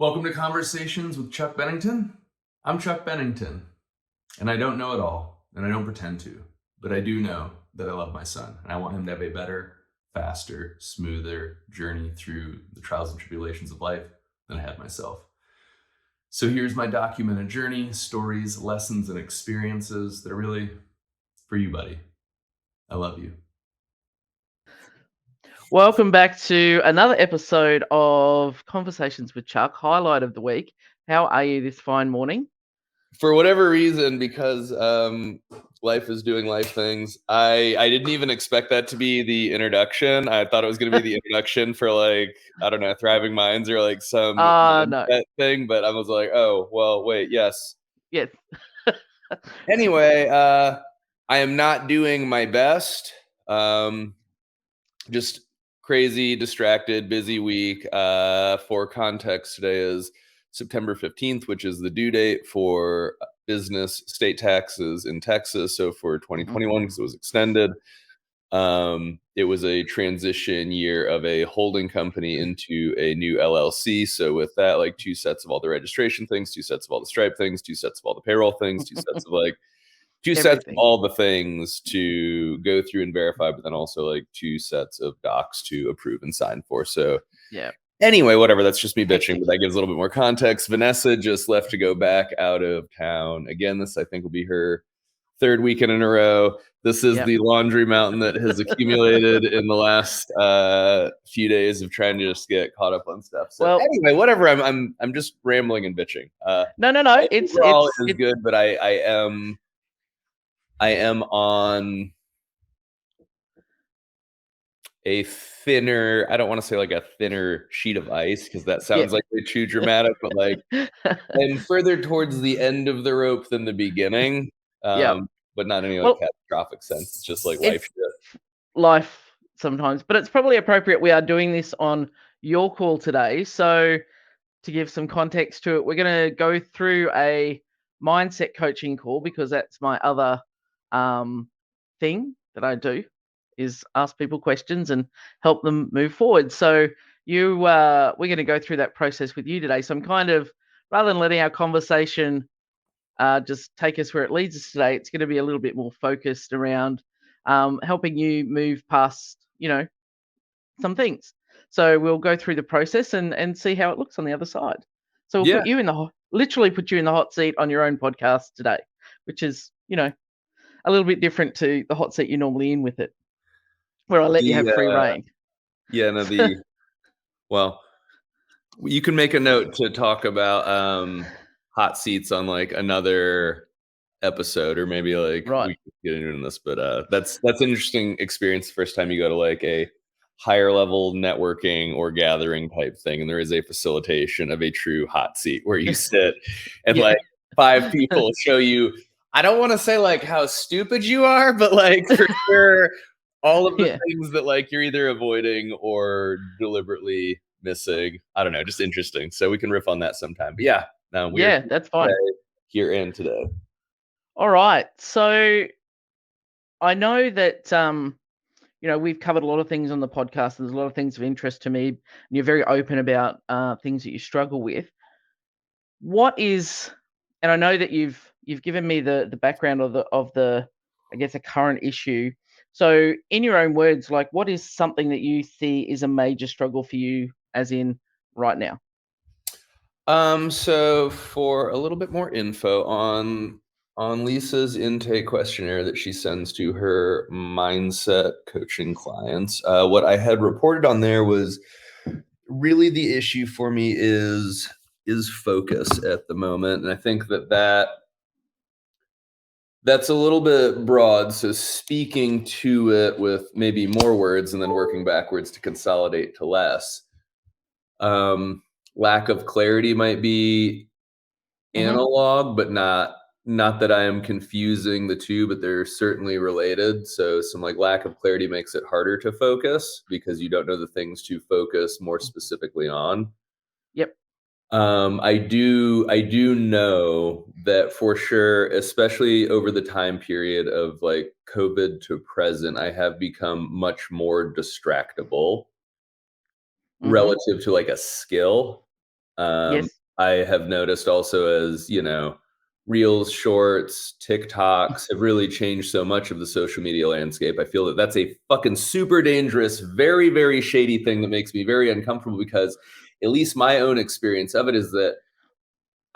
Welcome to Conversations with Chuck Bennington. I'm Chuck Bennington, and I don't know it all, and I don't pretend to, but I do know that I love my son, and I want him to have a better, faster, smoother journey through the trials and tribulations of life than I had myself. So here's my documented journey, stories, lessons, and experiences that are really for you, buddy. I love you. Welcome back to another episode of Conversations with Chuck, highlight of the week. How are you this fine morning? For whatever reason, because life is doing life things, I didn't even expect that to be the introduction. I thought it was going to be the introduction for I don't know, Thriving Minds or some No. mindset thing, but I was like, oh well, wait, yes. Yes. Anyway, I am not doing my best. Just crazy, distracted, busy week. For context, today is September 15th, which is the due date for business state taxes in Texas. So for 2021, because it was extended, it was a transition year of a holding company into a new LLC. So with that, two sets of all the registration things, two sets of all the Stripe things, two sets of all the payroll things, two sets of two sets of Everything. all the things to go through and verify, but then also two sets of docs to approve and sign for. So Yeah. anyway, whatever, that's just me bitching, Hectic. but that gives a little bit more context. Vanessa just left to go back out of town. Again, this I think will be her third weekend in a row. This is the laundry mountain that has accumulated in the last few days of trying to just get caught up on stuff. So anyway, whatever. I'm just rambling and bitching. No. It's good, but I am on a thinner, I don't want to say a thinner sheet of ice because that sounds like way too dramatic, but I'm further towards the end of the rope than the beginning. But not any catastrophic sense. It's just life shit. Life sometimes, but it's probably appropriate we are doing this on your call today. So to give some context to it, we're going to go through a mindset coaching call because that's my other thing that I do is ask people questions and help them move forward. So we're going to go through that process with you today. So I'm kind of, rather than letting our conversation just take us where it leads us today, it's going to be a little bit more focused around helping you move past, some things. So we'll go through the process and see how it looks on the other side. So we'll put you in literally put you in the hot seat on your own podcast today, which is, a little bit different to the hot seat you're normally in with it, where I let you have free reign. Yeah, no, well, you can make a note to talk about hot seats on another episode, or maybe we can get into this, but that's an interesting experience the first time you go to a higher level networking or gathering type thing, and there is a facilitation of a true hot seat where you sit and five people show you, I don't want to say how stupid you are, but for sure all of the things that you're either avoiding or deliberately missing. I don't know, just interesting. So we can riff on that sometime. But that's fine. Here and today. All right. So I know that we've covered a lot of things on the podcast. There's a lot of things of interest to me, and you're very open about things that you struggle with. What is, and I know that you've given me the background of the I guess a current issue. So in your own words, what is something that you see is a major struggle for you, as in right now? So for a little bit more info on Lisa's intake questionnaire that she sends to her mindset coaching clients, what I had reported on there was really the issue for me is focus at the moment. And I think that's a little bit broad. So speaking to it with maybe more words and then working backwards to consolidate to less. Lack of clarity might be analog, but not that I am confusing the two, but they're certainly related. So some lack of clarity makes it harder to focus because you don't know the things to focus more specifically on. Yep. I do know that for sure, especially over the time period of COVID to present, I have become much more distractible relative to a skill. Yes. I have noticed also as, Reels, Shorts, TikToks have really changed so much of the social media landscape. I feel that that's a fucking super dangerous, very, very shady thing that makes me very uncomfortable because at least my own experience of it is that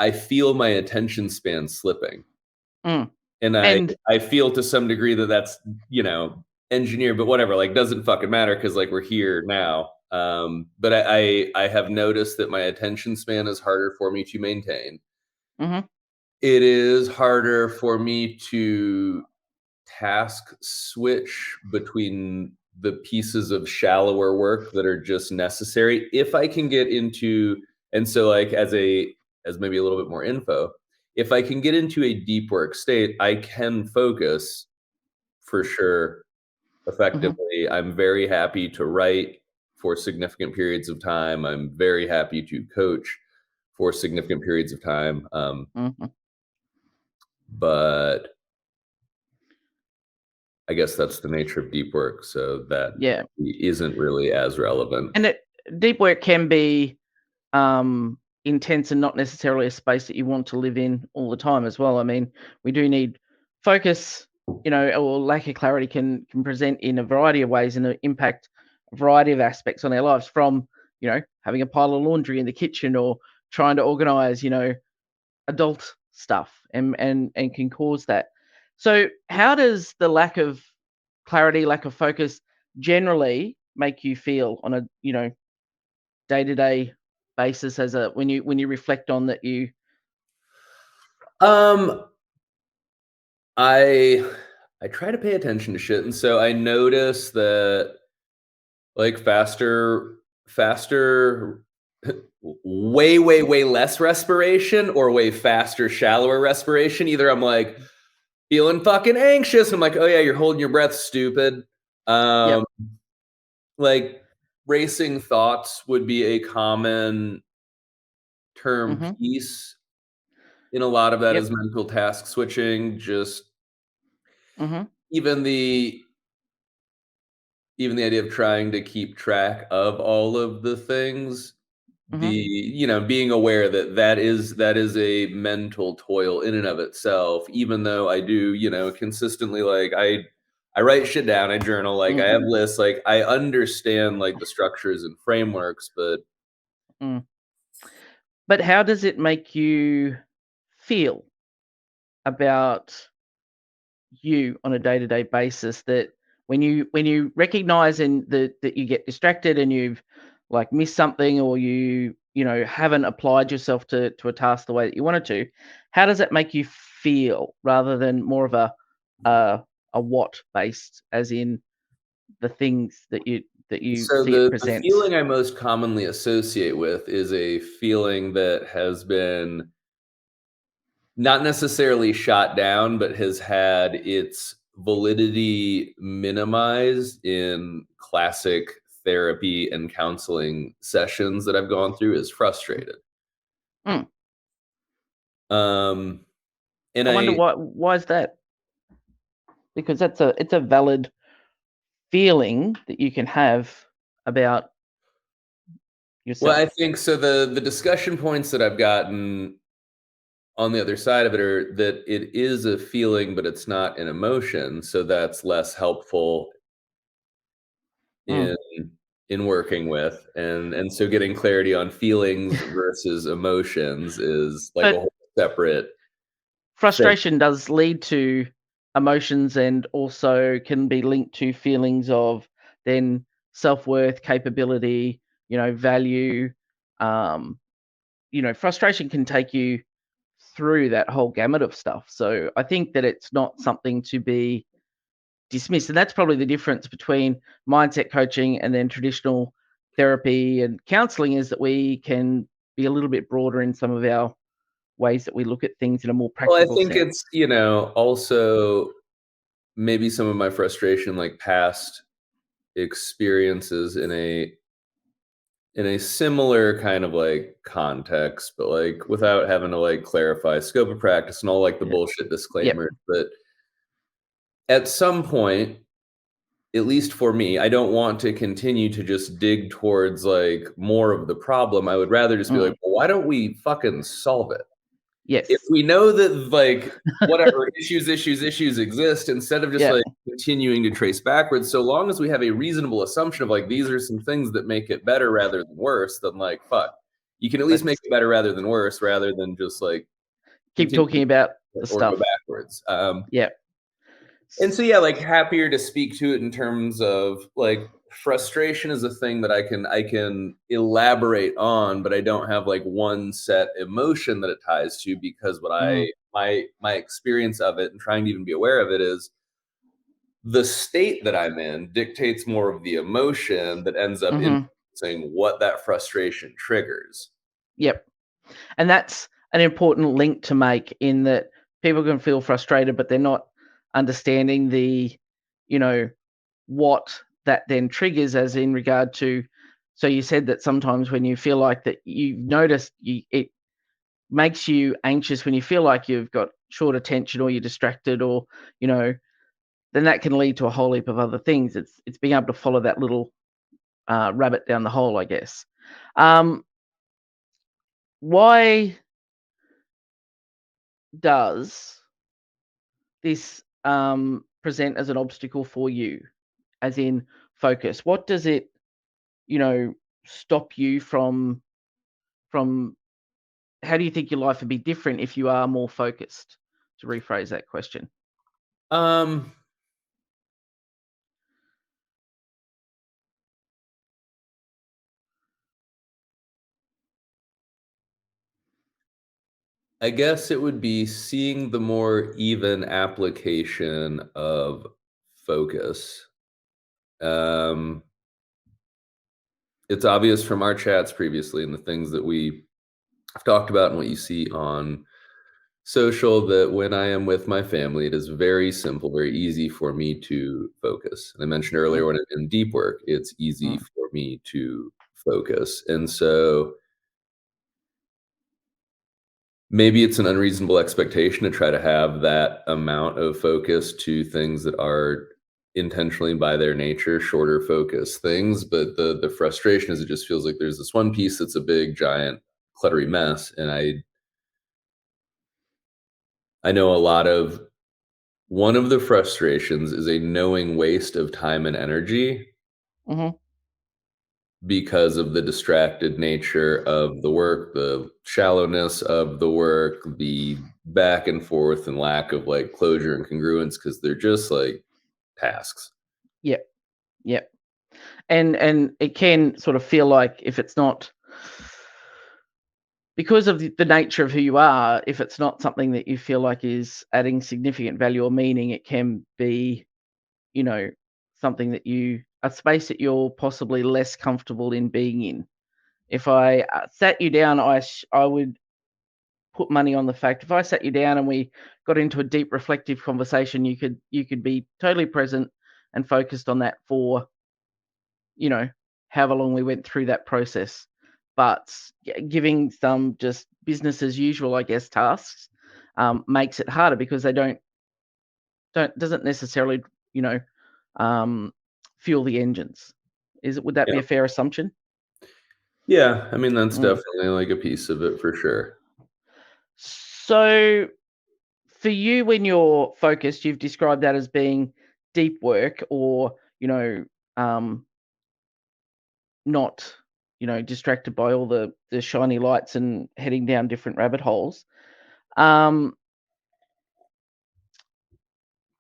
I feel my attention span slipping. Mm. And I And I feel to some degree that that's, engineered, but whatever, like, doesn't fucking matter because like, we're here now. But I have noticed that my attention span is harder for me to maintain. mhm, It is harder for me to task switch between the pieces of shallower work that are just necessary. If I can get into and so, like, as maybe a little bit more info, if I can get into a deep work state, I can focus for sure mhm, effectively. I'm very happy to write for significant periods of time. I'm very happy to coach for significant periods of time. mhm. But I guess that's the nature of deep work, so that Yeah. isn't really as relevant. And deep work can be intense and not necessarily a space that you want to live in all the time as well. I mean, we do need focus, or lack of clarity can present in a variety of ways and impact a variety of aspects on our lives from, having a pile of laundry in the kitchen or trying to organize, adult stuff and can cause that. So how does the lack of clarity, lack of focus generally make you feel on a, day-to-day basis as a when you reflect on that you Um, I I try to pay attention to shit, and so I notice that, like, faster way, way, way less respiration or way faster, shallower respiration. Either I'm, like, feeling fucking anxious, I'm like, "Oh, yeah, you're holding your breath, stupid." Yep. Um, like, racing thoughts would be a common term Mhm. piece in a lot of that Yep. is mental task switching, just Mhm. even the even the idea of trying to keep track of all of the things, Mhm. being aware that that is a mental toil in and of itself, even though I do, consistently, like, I write shit down, I journal, like, I Mm. have lists, like, I understand, like, the structures and frameworks, but Mm. But how does it make you feel about you on a day-to-day basis that when you recognize that you get distracted and you've, like, missed something or you haven't applied yourself to a task the way that you wanted to, how does that make you feel rather than more of a a what based, as in the things that you so see it the presents? feeling I most commonly associate with is a feeling that has been not necessarily shot down, but has had its validity minimized in classic therapy and counseling sessions that I've gone through is frustrated. Mm. Um, and I wonder I why is that? Because it's a valid feeling that you can have about well, I yourself. think so the discussion points that I've gotten on the other side of it are that it is a feeling, but it's not an emotion. So that's less helpful Mm. in working with, and so getting clarity on feelings versus emotions is like a But whole separate thing. frustration does lead to emotions and also can be linked to feelings of then self-worth, capability, value. Um, frustration can take you through that whole gamut of stuff. So I think that it's not something to be dismissed. And that's probably the difference between mindset coaching and then traditional therapy and counseling, is that we can be a little bit broader in some of our ways that we look at things in a more Well, I practical think sense. it's, also maybe some of my frustration, like past experiences in a similar kind of like context, but like without having to like clarify scope of practice and all like the Yeah. bullshit Yep. disclaimers. But at some point, at least for me, I don't want to continue to just dig towards like more of the problem. I would rather just be like, well, why don't we fucking solve it? Yes. If we know that like whatever issues exist, instead of just Yeah. like continuing to trace backwards, so long as we have a reasonable assumption of like these are some things that make it better rather than worse, then like fuck, you can at least make it better rather than worse, rather than just like Keep continue talking about the or go stuff. backwards. Yeah. And so yeah, like happier to speak to it in terms of like frustration is a thing that I can elaborate on, but I don't have like one set emotion that it ties to, because what Mhm. my experience of it and trying to even be aware of it is the state that I'm in dictates more of the emotion that ends up Mhm. influencing what that frustration triggers. Yep. And that's an important link to make, in that people can feel frustrated, but they're not understanding the, you know, what that then triggers, as in regard to, so you said that sometimes when you feel like that, you've noticed it makes you anxious when you feel like you've got short attention, or you're distracted, or, you know, then that can lead to a whole heap of other things. It's being able to follow that little rabbit down the hole, I guess. Um, why does this present as an obstacle for you, as in focus? What does it, you know, stop you from how do you think your life would be different if you are more focused? To rephrase that question. Um, I guess it would be seeing the more even application of focus. Um, it's obvious from our chats previously and the things that we have talked about and what you see on social that when I am with my family, it is very simple, very easy for me to focus. And I mentioned Mm, earlier when I'm in deep work, it's easy mm, for me to focus. And so maybe it's an unreasonable expectation to try to have that amount of focus to things that are intentionally by their nature shorter focus things, but the frustration is it just feels like there's this one piece that's a big giant cluttery mess, and I know a lot of one of the frustrations is a knowing waste of time and energy mhm. because of the distracted nature of the work, the shallowness of the work, the back and forth and lack of like closure and congruence, because they're just like tasks. Yep, yep. And it can sort of feel like, if it's not, because of the nature of who you are, if it's not something that you feel like is adding significant value or meaning, it can be, you know, something that you, a space that you're possibly less comfortable in being in. If I sat you down, I would put money on the fact, if I sat you down and we got into a deep reflective conversation, you could be totally present and focused on that for, you know, however long we went through that process. But giving some just business as usual, I guess, tasks makes it harder, because they don't doesn't necessarily, you know, um, fuel the engines. Would that Yeah. be a fair assumption? Yeah. I mean, that's Mm. definitely like a piece of it for sure. So for you, when you're focused, you've described that as being deep work, or, you know, um, not, you know, distracted by all the shiny lights and heading down different rabbit holes. Um,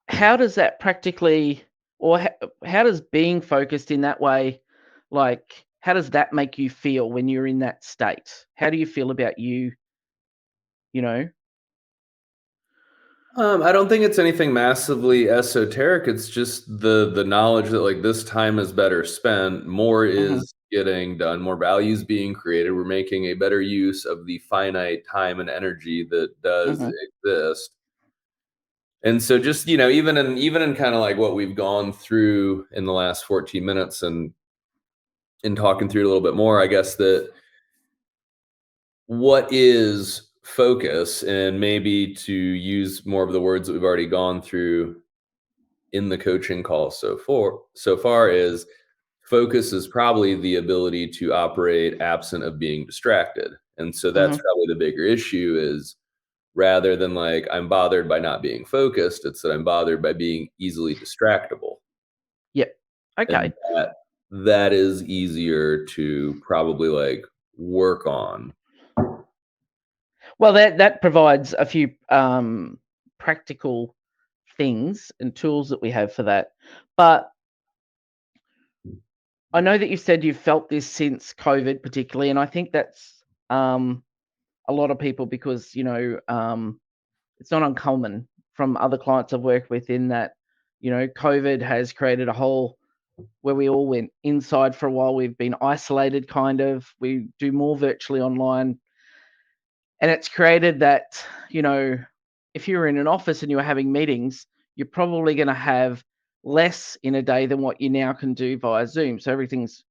how does that practically, or how does being focused in that way, like, how does that make you feel when you're in that state? How do you feel about you, you know? I don't think it's anything massively esoteric. It's just the knowledge that like this time is better spent, more Mhm, is getting done, more values being created. We're making a better use of the finite time and energy that does mhm, exist. And so just, even in kind of like what we've gone through in the last 14 minutes and in talking through it a little bit more, I guess that what is focus, and maybe to use more of the words that we've already gone through in the coaching call so far is focus is probably the ability to operate absent of being distracted. And so that's Mhm. probably the bigger issue is rather than like I'm bothered by not being focused, it's that I'm bothered by being easily distractible. Yep. And Okay. that is easier to probably like work on. Well, that provides a few practical things and tools that we have for that. But I know that you said you've felt this since COVID, particularly, and I think that's a lot of people because it's not uncommon from other clients I've worked with in that COVID has created a whole where we all went inside for a while. We've been isolated, kind of. We do more virtually online, and it's created that if you're in an office and you're having meetings, you're probably going to have less in a day than what you now can do via Zoom. So everything's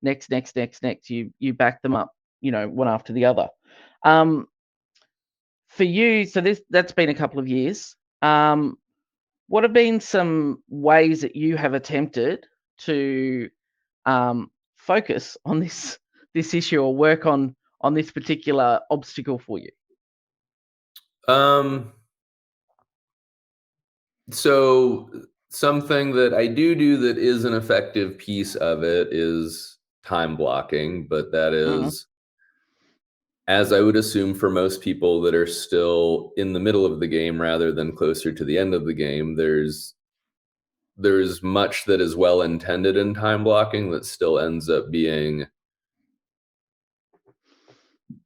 next, next, next, next. You back them up, one after the other. For you, so that's been a couple of years. What have been some ways that you have attempted to focus on this issue or work on this particular obstacle for you? Um, so something that I do that is an effective piece of it is time blocking, but that Mhm, is, as I would assume for most people that are still in the middle of the game rather than closer to the end of the game, there's much that is well intended in time blocking that still ends up being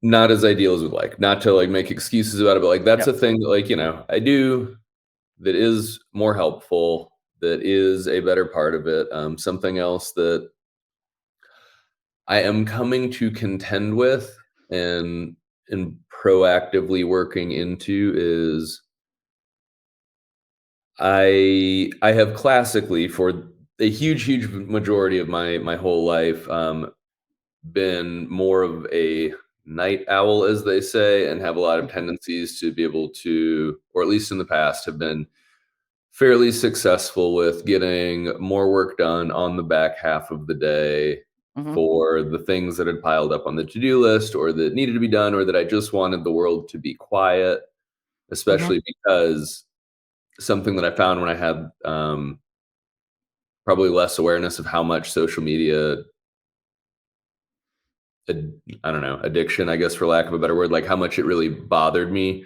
not as ideal as we'd like. Not to like make excuses about it, but like that's yep, a thing that like, I do that is more helpful, that is a better part of it. Something else that I am coming to contend with and proactively working into is I have classically for a huge majority of my whole life been more of a night owl, as they say, and have a lot of mhm, tendencies to be able to, or at least in the past, have been fairly successful with getting more work done on the back half of the day mhm, for the things that had piled up on the to-do list or that needed to be done or that I just wanted the world to be quiet, mhm, especially because something that I found when I had probably less awareness of how much social media I don't know, addiction, I guess, for lack of a better word, like how much it really bothered me.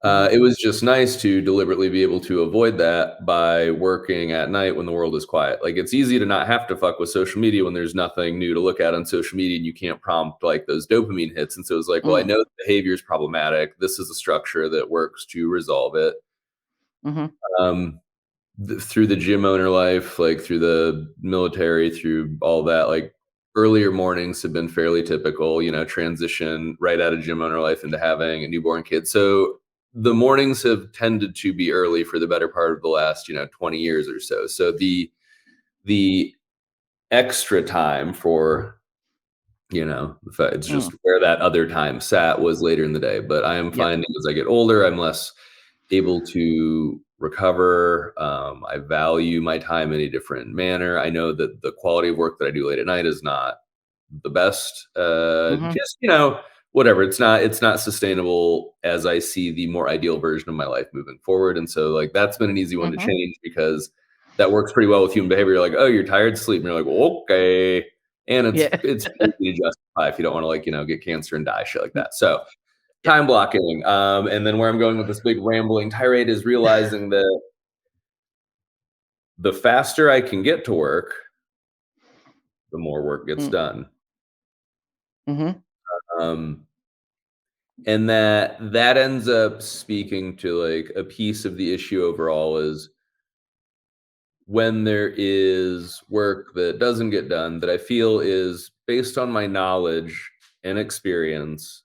mhm, It was just nice to deliberately be able to avoid that by working at night when the world is quiet. Like it's easy to not have to fuck with social media when there's nothing new to look at on social media and you can't prompt like those dopamine hits. And so it's like, well, I mm, know the behavior is problematic. This is a structure that works to resolve it. mhm, Um, through the gym owner life, like through the military, through all that, like earlier mornings have been fairly typical, transition right out of gym owner life into having a newborn kid. So the mornings have tended to be early for the better part of the last, 20 years or so. So the extra time for, it's mm, just where that other time sat was later in the day. But I am yep, finding as I get older, I'm less able to recover. I value my time in a different manner. I know that the quality of work that I do late at night is not the best. mhm, Just whatever. It's not sustainable as I see the more ideal version of my life moving forward. And so like that's been an easy one to mhm, change because that works pretty well with human behavior. You're like, oh, you're tired, sleep, and you're like, well, okay. And it's yeah, it's easy to justify if you don't want to like get cancer and die, shit like that. So yep, time blocking. And then where I'm going with this big rambling tirade is realizing that the faster I can get to work, the more work gets mm, done. mhm, Um, and that ends up speaking to like a piece of the issue overall is when there is work that doesn't get done that I feel is based on my knowledge and experience,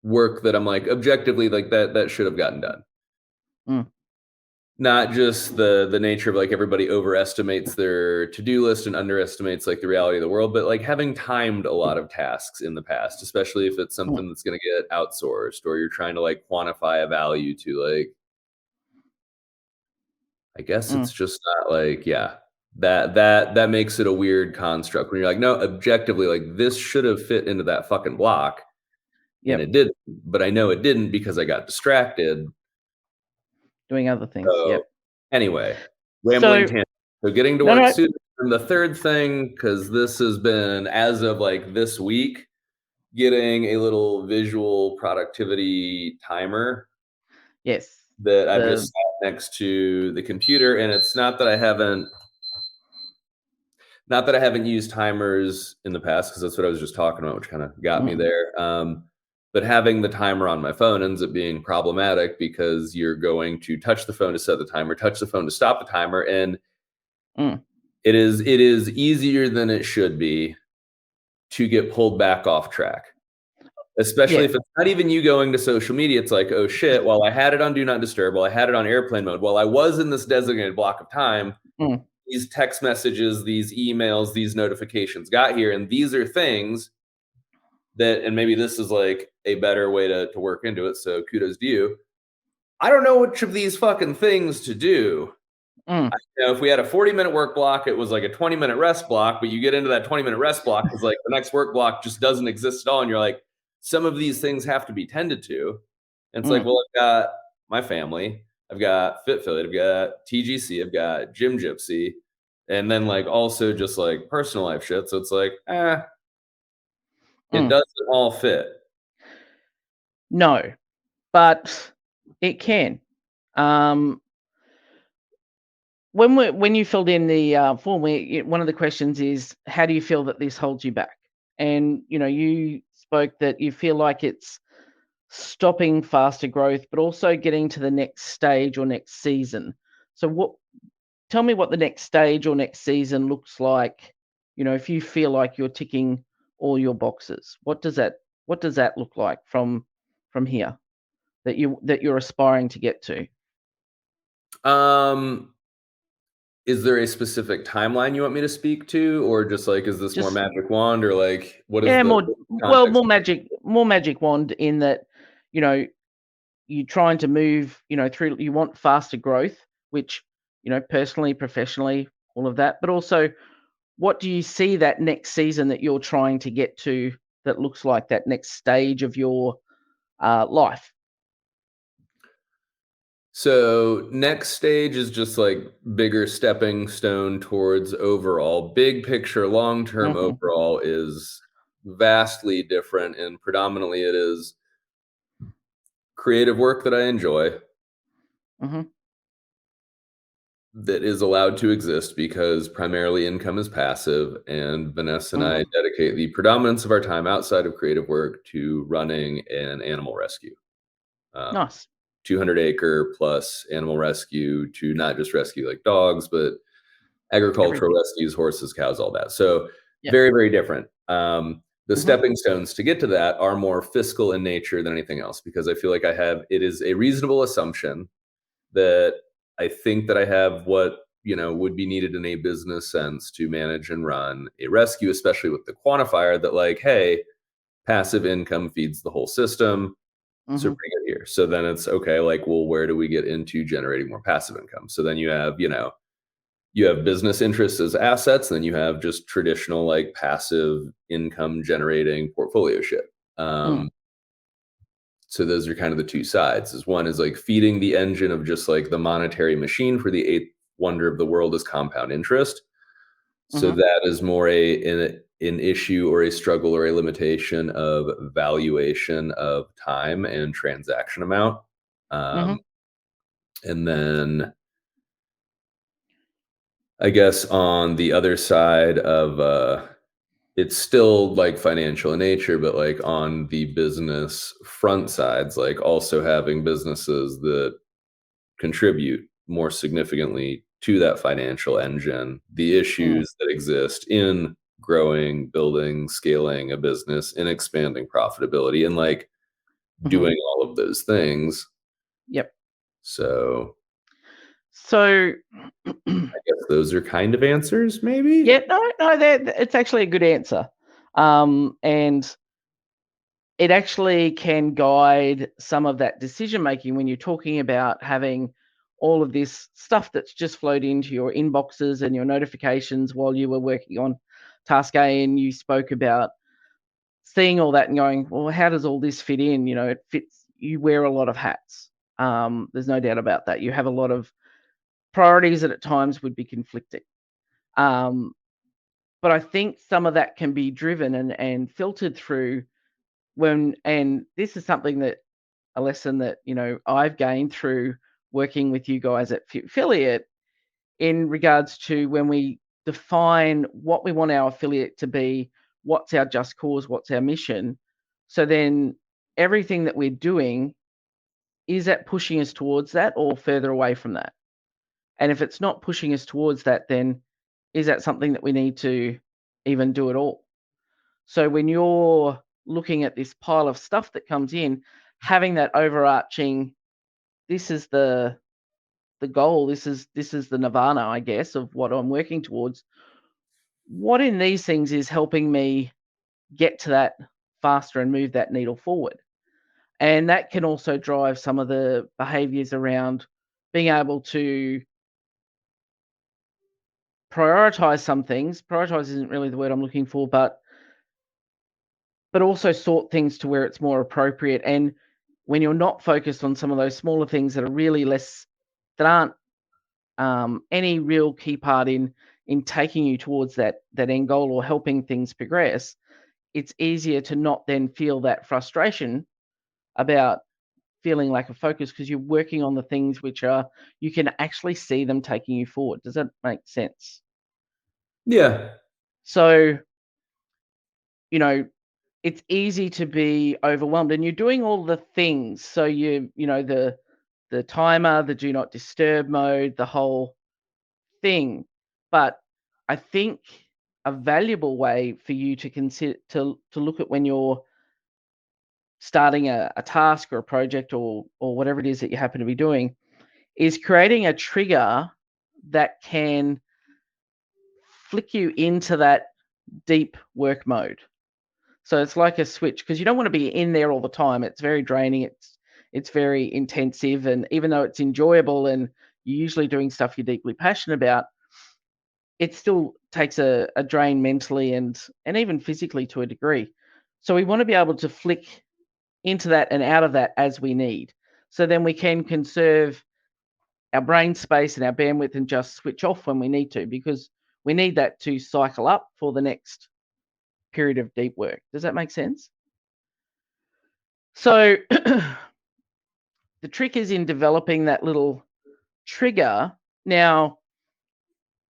work that I'm like objectively like that should have gotten done. mm, Not just the nature of like everybody overestimates their to-do list and underestimates like the reality of the world, but like having timed a lot of tasks in the past, especially if it's mm, something that's going to get outsourced or you're trying to like quantify a value to like I guess it's just not like, yeah, that makes it a weird construct when you're like, no, objectively, like this should have fit into that fucking block, and Yep. it didn't. But I know it didn't because I got distracted. Doing other things. So Yep. anyway, rambling So tangent. So getting to no, work no. soon. And the third thing, because this has been as of like this week, getting a little visual productivity timer Yes. that I've just The sat next to the computer, and it's not that I haven't used timers in the past, because that's what I was just talking about, which kind of got me there. But having the timer on my phone ends up being problematic because you're going to touch the phone to set the timer, touch the phone to stop the timer, and mm, it is easier than it should be to get pulled back off track. Especially yeah. if it's not even you going to social media, it's like, oh shit, well, I had it on do not disturb, well, I had it on airplane mode, while I was in this designated block of time, Mm, these text messages, these emails, these notifications got here. And these are things that, and maybe this is like a better way to work into it. So kudos to you. I don't know which of these fucking things to do. mm, If we had a 40-minute work block, it was like a 20-minute rest block, but you get into that 20-minute rest block because like the next work block just doesn't exist at all. And you're like, some of these things have to be tended to. And it's like, mm. well, I've got my family, I've got Fit Affiliate, I've got TGC, I've got Gym Gypsy, and then like also just like personal life shit. So it's like, it Mm. doesn't all fit. No, but it can. Um, when you filled in the form, one of the questions is, how do you feel that this holds you back? And you spoke that you feel like it's stopping faster growth, but also getting to the next stage or next season. So tell me what the next stage or next season looks like. If you feel like you're ticking all your boxes, what does that look like from here that you're aspiring to get to? Um, is there a specific timeline you want me to speak to, or just like, is this more Just magic wand, or like, what is yeah, the context? more magic wand in that, you know, you're trying to move, through you want faster growth, which, personally, professionally, all of that, but also what do you see that next season that you're trying to get to that looks like that next stage of your life? So next stage is just like bigger stepping stone towards overall. Big picture, long term Mhm, overall is vastly different, and predominantly it is creative work that I enjoy mhm, that is allowed to exist because primarily income is passive, and Vanessa and I mhm. dedicate the predominance of our time outside of creative work to running an animal rescue. Um, Nice. 200-acre plus animal rescue to not just rescue like dogs, but agricultural Everything. rescues, horses, cows, all that. So Yep. very, very different. The Mhm, stepping stones to get to that are more fiscal in nature than anything else, because I feel like it is a reasonable assumption that I think that I have what would be needed in a business sense to manage and run a rescue, especially with the quantifier that like, hey, passive income feeds the whole system. So mhm, pretty good here. So then it's okay, like, well, where do we get into generating more passive income? So then you have business interests as assets, and then you have just traditional like passive income generating portfolio shit. mm, So those are kind of the two sides. Is one is like feeding the engine of just like the monetary machine for the eighth wonder of the world is compound interest. So mhm, that is more an issue or a struggle or a limitation of valuation of time and transaction amount. mhm, Um, and then I guess on the other side of it's still like financial in nature, but like on the business front sides, like also having businesses that contribute more significantly to that financial engine, the mm, issues that exist in growing, building, scaling a business, and expanding profitability, and like mhm. doing all of those things. Yep. So So I guess those are kind of answers, maybe. yeah, no, it's actually a good answer. And it actually can guide some of that decision making when you're talking about having all of this stuff that's just flowed into your inboxes and your notifications while you were working on task A, and you spoke about seeing all that and going, well, how does all this fit in? It fits. You wear a lot of hats. There's no doubt about that. You have a lot of priorities that at times would be conflicting. But I think some of that can be driven and filtered through and this is something that a lesson that, I've gained through working with you guys at Affiliate in regards to when we define what we want our affiliate to be, what's our just cause, what's our mission. So then everything that we're doing, is that pushing us towards that or further away from that? And if it's not pushing us towards that, then is that something that we need to even do at all? So when you're looking at this pile of stuff that comes in, having that overarching, this is the goal, this is the nirvana, I guess, of what I'm working towards. What in these things is helping me get to that faster and move that needle forward? And that can also drive some of the behaviors around being able to prioritize some things. Prioritize isn't really the word I'm looking for, but also sort things to where it's more appropriate. And when you're not focused on some of those smaller things that are really less, that aren't any real key part in taking you towards that end goal or helping things progress, it's easier to not then feel that frustration about feeling lack of focus because you're working on the things which are, you can actually see them taking you forward. Does that make sense? Yeah. So, it's easy to be overwhelmed and you're doing all the things. So the timer, the do not disturb mode, the whole thing. But I think a valuable way for you to consider to look at when you're starting a task or a project or whatever it is that you happen to be doing is creating a trigger that can flick you into that deep work mode. So it's like a switch because you don't want to be in there all the time. It's very draining. It's very intensive, and even though it's enjoyable and you're usually doing stuff you're deeply passionate about, it still takes a drain mentally and even physically to a degree. So we want to be able to flick into that and out of that as we need. So then we can conserve our brain space and our bandwidth and just switch off when we need to, because we need that to cycle up for the next period of deep work. Does that make sense? So the trick is in developing that little trigger. Now,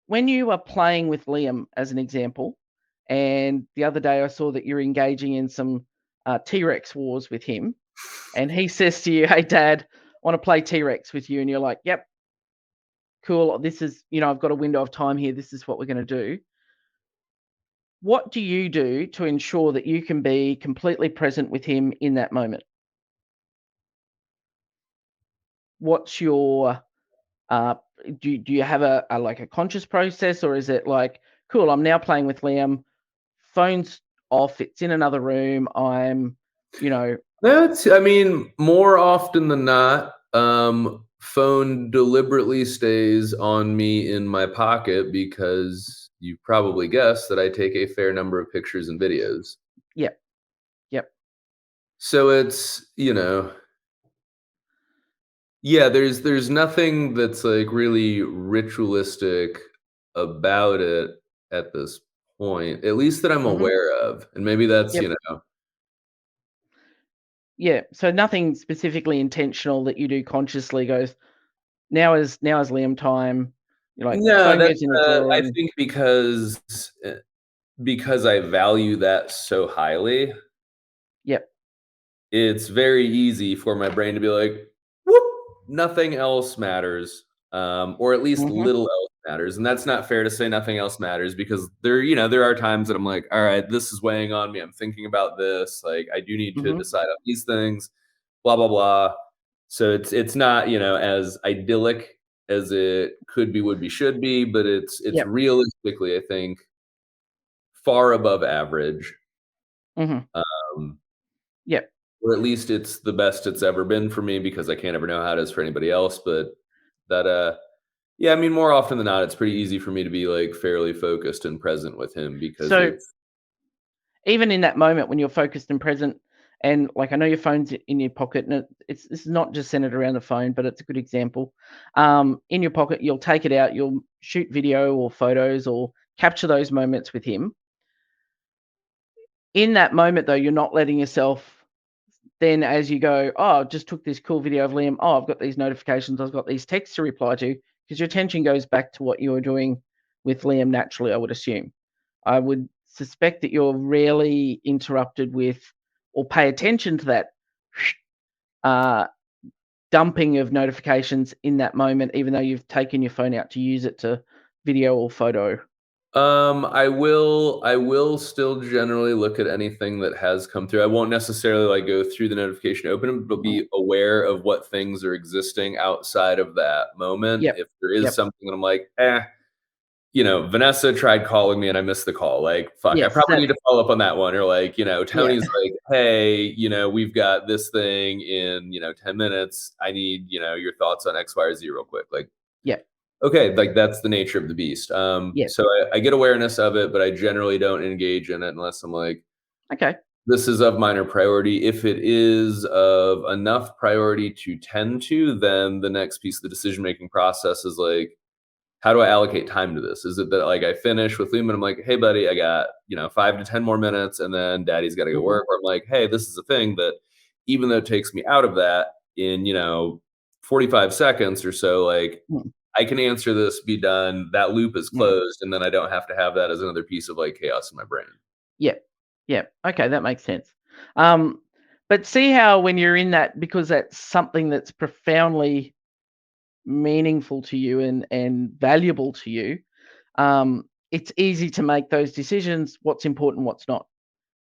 when you are playing with Liam, as an example, and the other day I saw that you're engaging in some T-Rex wars with him, and he says to you, "Hey, Dad, I want to play T-Rex with you," and you're like, "Yep, cool. This is, I've got a window of time here. This is what we're going to do." What do you do to ensure that you can be completely present with him in that moment? What's your do you have a like a conscious process, or is it like, cool, I'm now playing with Liam, phone's off, it's in another room, I'm, That's, I mean, more often than not, phone deliberately stays on me in my pocket because you probably guessed that I take a fair number of pictures and videos. Yep. Yep. So it's, yeah, there's nothing that's like really ritualistic about it at this point, at least that I'm Mhm. aware of. And maybe that's, Yep. Yeah, so nothing specifically intentional that you do consciously goes, now is Liam time. You're like, no, phone that's goes in the drawer I and think because I value that so highly, yep. it's very easy for my brain to be like, whoop, nothing else matters, or at least Mhm. little else matters. And that's not fair to say nothing else matters because there are times that I'm like, all right, this is weighing on me. I'm thinking about this. Like, I do need to Mhm. decide on these things, blah, blah, blah. So it's not, as idyllic as it could be, would be, should be, but it's Yep. realistically, I think, far above average. Mhm. Um, Yep. or at least it's the best it's ever been for me because I can't ever know how it is for anybody else. But that yeah, I mean, more often than not, it's pretty easy for me to be like fairly focused and present with him because So it's even in that moment when you're focused and present, and like I know your phone's in your pocket, and it's not just centered around the phone, but it's a good example. In your pocket, you'll take it out, you'll shoot video or photos or capture those moments with him. In that moment, though, you're not letting yourself then as you go, oh, I've just took this cool video of Liam. Oh, I've got these notifications. I've got these texts to reply to because your attention goes back to what you were doing with Liam naturally, I would assume. I would suspect that you're rarely interrupted with or pay attention to that uh, dumping of notifications in that moment, even though you've taken your phone out to use it to video or photo. I will still generally look at anything that has come through. I won't necessarily like go through the notification, open them, but Mm. be aware of what things are existing outside of that moment. Yep. If there is Yep. something that I'm like, Vanessa tried calling me and I missed the call. Like, fuck, I Yes. probably need to follow up on that one. Or like, Yeah. Tony's like, hey, we've got this thing in, 10 minutes. I need, your thoughts on X, Y, or Z real quick. Like, Yep. okay, like that's the nature of the beast. Yep. So I get awareness of it, but I generally don't engage in it unless I'm like, Okay. this is of minor priority. If it is of enough priority to tend to, then the next piece of the decision making process is like, how do I allocate time to this? Is it that like I finish with Liam and I'm like, hey buddy, I got 5 to 10 more minutes, and then Daddy's got to go Mhm. work. Or I'm like, hey, this is a thing that even though it takes me out of that in 45 seconds or so, like Mm. I can answer this, be done. That loop is Mm. closed, and then I don't have to have that as another piece of like chaos in my brain. Yep. Yep. Okay, that makes sense. Um, but see how when you're in that, because that's something that's profoundly meaningful to you and valuable to you, it's easy to make those decisions, what's important, what's not.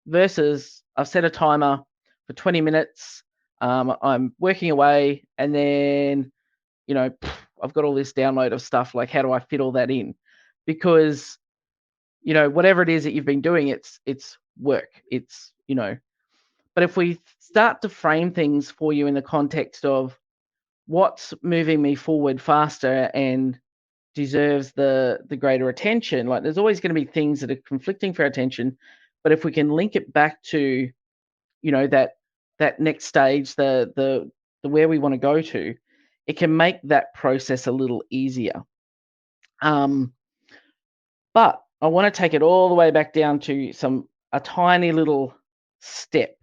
Versus I've set a timer for 20 minutes, I'm working away, and then, I've got all this download of stuff, like how do I fit all that in? Because whatever it is that you've been doing, it's work. But if we start to frame things for you in the context of what's moving me forward faster and deserves the greater attention, like there's always going to be things that are conflicting for our attention. But if we can link it back to, that next stage, the where we want to go to, it can make that process a little easier. Um, But I wanna take it all the way back down to a tiny little step.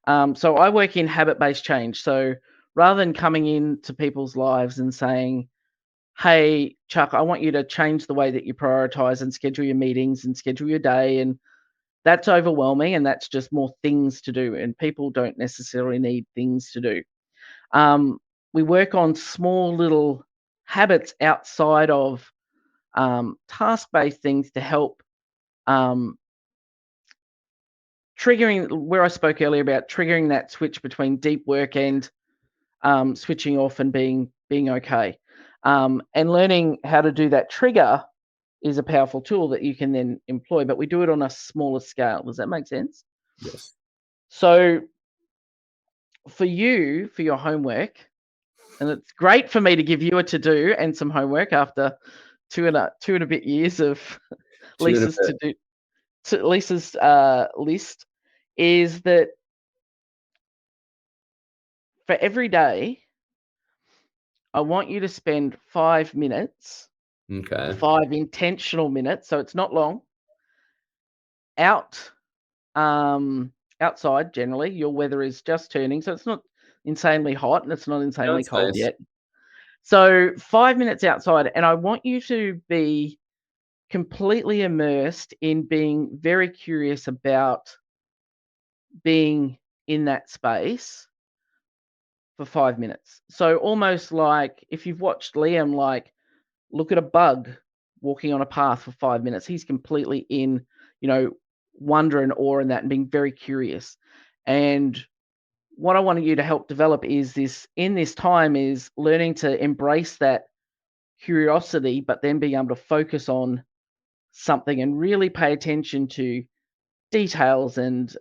So I work in habit-based change. So rather than coming into people's lives and saying, "Hey, Chuck, I want you to change the way that you prioritize and schedule your meetings and schedule your day," and that's overwhelming, and that's just more things to do, and people don't necessarily need things to do. Um, we work on small little habits outside of, task-based things to help, um, triggering where I spoke earlier about triggering that switch between deep work and, switching off and being okay. And learning how to do that trigger is a powerful tool that you can then employ, but we do it on a smaller scale. Does that make sense? Yes. So for you, for your homework, and it's great for me to give you a to do and some homework after two and a bit years of Two and a Lisa's bit. Lisa's list, is that for every day, I want you to spend 5 minutes, Okay. 5 intentional minutes, so it's not long, out, outside generally. Your weather is just turning, so it's not insanely hot and it's not insanely That's cold nice. yet. So 5 minutes outside, and I want you to be completely immersed in being very curious about being in that space for 5 minutes. So almost like if you've watched Liam, like, look at a bug walking on a path for 5 minutes. He's completely in, you know, wonder and awe in that and being very curious. And what I wanted you to help develop is this in this time is learning to embrace that curiosity, but then being able to focus on something and really pay attention to details and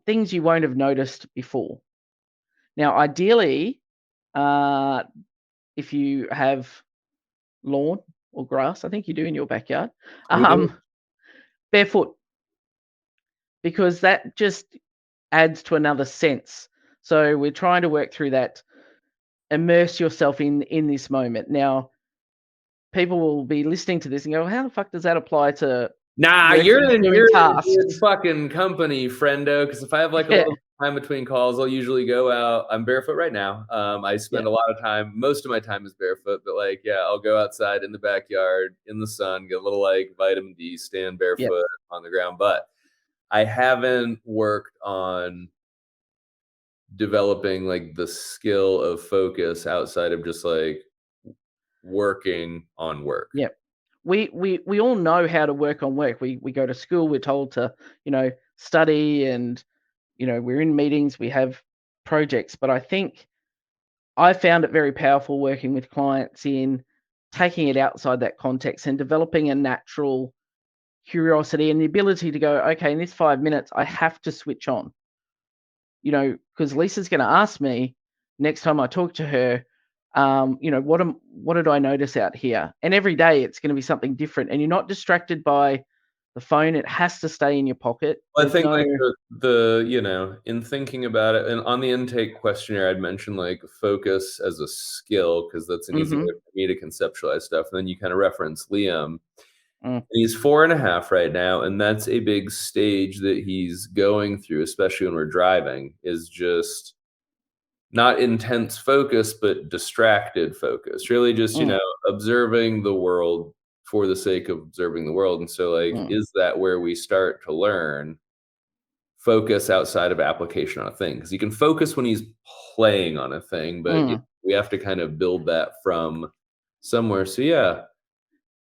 things you won't have noticed before. Now, ideally, uh, if you have lawn or grass, I think you do in your backyard, We do. barefoot, because that just adds to another sense. So we're trying to work through that, immerse yourself in this moment. Now, people will be listening to this and go, "How the fuck does that apply to Nah, working, doing you're in good tasks?" fucking company, friendo. Because if I have like a Yeah, little time between calls, I'll usually go out. I'm barefoot right now. I yeah, spend a lot of time. Most of my time is barefoot, but like, yeah, I'll go outside in the backyard in the sun, get a little like vitamin D, stand yeah, barefoot on the ground. But I haven't worked on developing like the skill of focus outside of just like working on work. yeah. We all know how to work on work. We go to school, we're told to, study, and we're in meetings, we have projects. But I think I found it very powerful working with clients in taking it outside that context and developing a natural curiosity and the ability to go, okay, in this 5 minutes, I have to switch on, because Lisa's going to ask me next time I talk to her, what did I notice out here? And every day it's going to be something different, and you're not distracted by the phone. It has to stay in your pocket. I There's think no, like in thinking about it, and on the intake questionnaire, I'd mentioned like focus as a skill because that's an easy mm-hmm, way for me to conceptualize stuff. And then you kind of reference Liam. mm, He's 4.5 right now, and that's a big stage that he's going through, especially when we're driving, is just not intense focus, but distracted focus. Really just, mm, observing the world for the sake of observing the world. And so like, mm, is that where we start to learn focus outside of application on a thing? Because you can focus when he's playing on a thing, but mm. we have to kind of build that from somewhere. So yeah.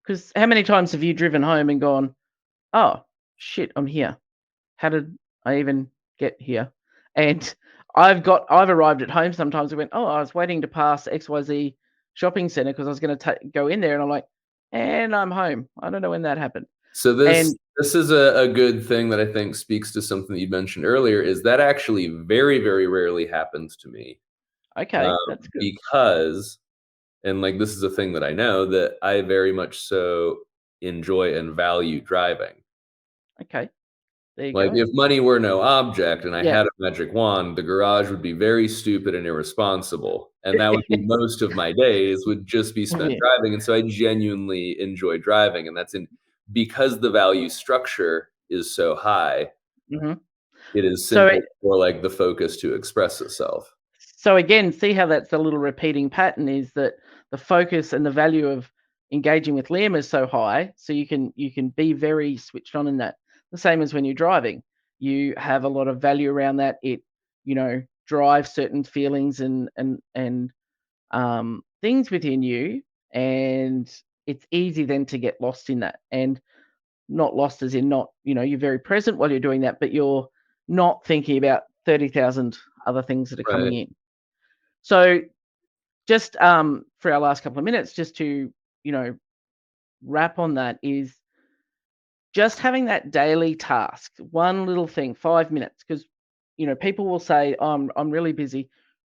Because how many times have you driven home and gone, oh shit, I'm here? How did I even get here? And I've arrived at home sometimes. I went, oh, I was waiting to pass XYZ shopping center because I was going to go in there, and I'm like, and I'm home. I don't know when that happened. So this And this is a good thing that I think speaks to something that you mentioned earlier, is that actually very, very rarely happens to me. okay, that's good. Because and like this is a thing that I know that I very much so enjoy and value driving. Okay, there you Like go. if money were no object and I Yeah. had a magic wand, the garage would be very stupid and irresponsible. And that would be most of my days would just be spent Yeah. driving. And so I genuinely enjoy driving. And that's in because the value structure is so high, hmm it is So simple for like the focus to express itself. So again, see how that's a little repeating pattern, is that the focus and the value of engaging with Liam is so high, so you can be very switched on in that. The same as when you're driving, you have a lot of value around that. It drives certain feelings and things within you, and it's easy then to get lost in that, and not lost as in not, you're very present while you're doing that, but you're not thinking about 30,000 other things that are coming Right. in. So just for our last couple of minutes, just to you know wrap on that, is just having that daily task, one little thing, 5 minutes, because people will say, oh, I'm really busy.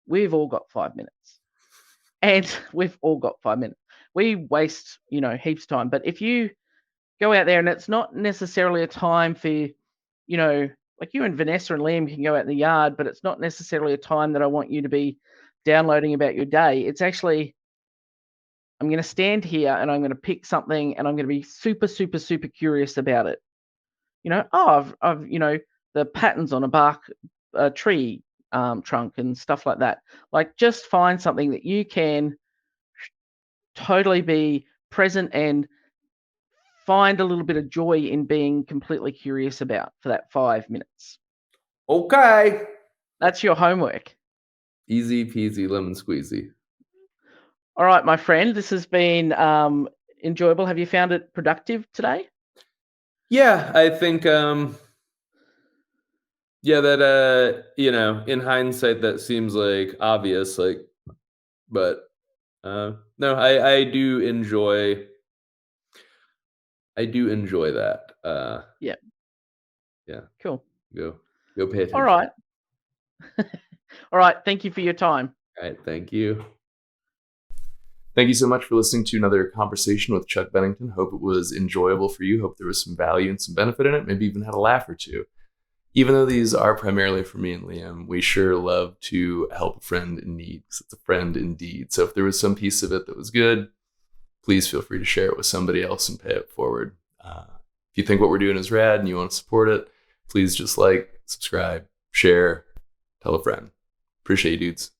We've all got 5 minutes, and we've all got 5 minutes. We waste heaps of time, but if you go out there, and it's not necessarily a time for like you and Vanessa and Liam can go out in the yard, but it's not necessarily a time that I want you to be downloading about your day. It's actually, I'm going to stand here and I'm going to pick something and I'm going to be super, super, super curious about it. I've the patterns on a tree trunk and stuff like that. Like, just find something that you can totally be present and find a little bit of joy in being completely curious about for that 5 minutes. Okay. That's your homework. Easy peasy lemon squeezy. All right, my friend, this has been enjoyable. Have you found it productive today? Yeah, I think yeah, that in hindsight that seems like obvious, like but no, I do enjoy that. Yeah, Yeah, cool. go go pay All attention. right. All right. Thank you for your time. All right, thank you. Thank you so much for listening to another conversation with Chuck Bennington. Hope it was enjoyable for you. Hope there was some value and some benefit in it. Maybe even had a laugh or two. Even though these are primarily for me and Liam, we sure love to help a friend in need, because it's a friend indeed. So if there was some piece of it that was good, please feel free to share it with somebody else and pay it forward. If you think what we're doing is rad and you want to support it, please just like, subscribe, share, tell a friend. Appreciate you, dudes.